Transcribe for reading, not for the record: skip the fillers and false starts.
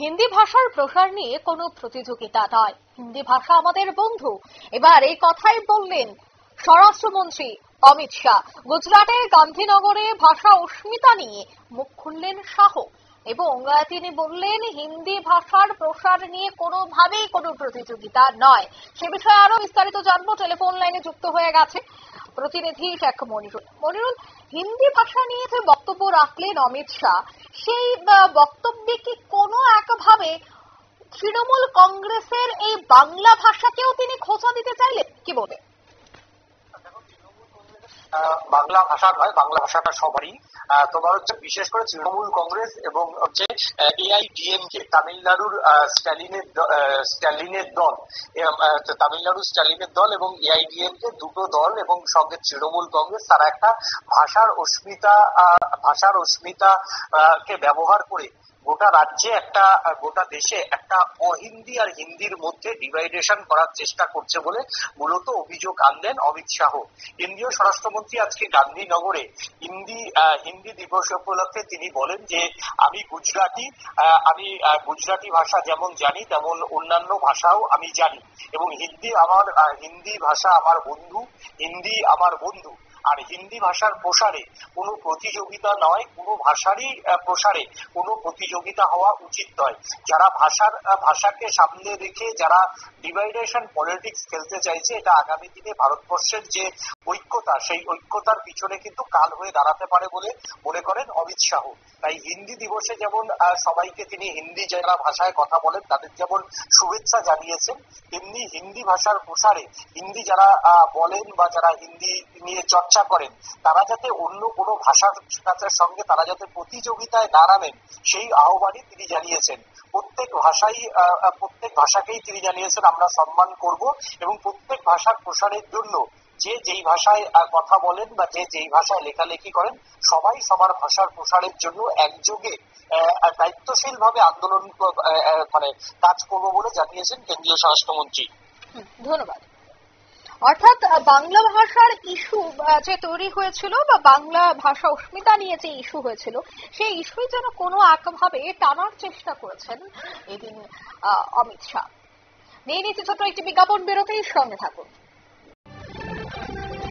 হিন্দি ভাষার প্রসার নিয়ে কোনো প্রতিযোগিতা নয়, হিন্দি ভাষা আমাদের বন্ধু। এবার এই কথাই বললেন স্বরাষ্ট্রমন্ত্রী অমিত শাহ। গুজরাটের গান্ধীনগরে ভাষা অস্মিতা নিয়ে মুখ খুললেন শাহ এবং তিনি বললেন হিন্দি ভাষার প্রসার নিয়ে কোনোভাবেই কোনো প্রতিযোগিতা নয়। সে বিষয়ে আরো বিস্তারিত জানবো। টেলিফোন লাইনে যুক্ত হয়ে গেছে প্রতিনিধি শেখ মনিরুল। মনিরুল, হিন্দি ভাষা নিয়ে যে বক্তব্য রাখলেন অমিত শাহ, সেই বক্তব্যে কি কোনো একভাবে তৃণমূল কংগ্রেসের এই বাংলা ভাষাকেও তিনি খোঁচা দিতে চাইলেন? কি বলে? বাংলা ভাষা নয়, বাংলা ভাষাটা সবারই। তোমার হচ্ছে বিশেষ করে তৃণমূল কংগ্রেস এবং হচ্ছে এআইডিএমকে, তামিলনাড়ুর স্ট্যালিনের দল, তামিলনাড়ুর স্ট্যালিনের দল এবং এআইডিএমকে, দুটো দল এবং সঙ্গে তৃণমূল কংগ্রেস, তারা একটা ভাষার অস্মিতা কে ব্যবহার করে গোটা রাজ্যে গোটা দেশে একটা অহিন্দি আর হিন্দির মধ্যে ডিভাইডেশন করার চেষ্টা করছে বলে মূলত অভিযোগ আনলেন অমিত শাহ। কেন্দ্রীয় স্বরাষ্ট্রমন্ত্রী আজকে গান্ধীনগরে হিন্দি দিবস উপলক্ষে তিনি বলেন যে আমি গুজরাটি ভাষা যেমন জানি তেমন অন্যান্য ভাষাও আমি জানি এবং হিন্দি ভাষা আমার বন্ধু, হিন্দি আমার বন্ধু। আর হিন্দি ভাষার প্রসারে কোনো প্রতিযোগিতা নয়, কোনো ভাষারই প্রসারে কোনো প্রতিযোগিতা হওয়া উচিত নয়। যারা ভাষাকে সামনে রেখে যারা ডিভাইডেশন পলিটিক্স খেলতে চাইছে, এটা আগামী দিনে ভারতবর্ষের যে ঐক্যতা, সেই ঐক্যতার পিছনে কিন্তু কাল হয়ে দাঁড়াতে পারে বলে মনে করেন অমিত শাহ। তাই হিন্দি দিবসে যেমন সবাইকে তিনি হিন্দি যারা ভাষায় কথা বলেন তাদের যেমন শুভেচ্ছা জানিয়েছেন, তেমনি হিন্দি ভাষার প্রসারে হিন্দি যারা বলেন বা যারা হিন্দি নিয়ে চর্চা করেন তারা যাতে অন্য কোনো ভাষার সঙ্গে তারা যাতে প্রতিযোগিতায় না নামেন, সেই আহ্বানই তিনি জানিয়েছেন। প্রত্যেক ভাষাকেই তিনি জানিয়েছেন আমরা সম্মান করব এবং প্রত্যেক ভাষার প্রসারের জন্য যে যেই ভাষায় কথা বলেন বা যে যেই ভাষায় লেখালেখি করেন সবাই সবার ভাষার প্রসারের জন্য একযোগে দায়িত্বশীল ভাবে আন্দোলন কাজ করবো বলে জানিয়েছেন কেন্দ্রীয় স্বরাষ্ট্রমন্ত্রী। ধন্যবাদ। অর্থাৎ বাংলা ভাষার ইস্যু যে তৈরি হয়েছিল বা বাংলা ভাষা অস্মিতা নিয়ে যে ইস্যু হয়েছিল, সেই ইস্যুই যেন কোনো একভাবে টানার চেষ্টা করেছেন এদিন অমিত শাহ। নিয়ে নিচ্ছে ছোট্ট একটি বিজ্ঞাপন, বিরতির সঙ্গে থাকুন।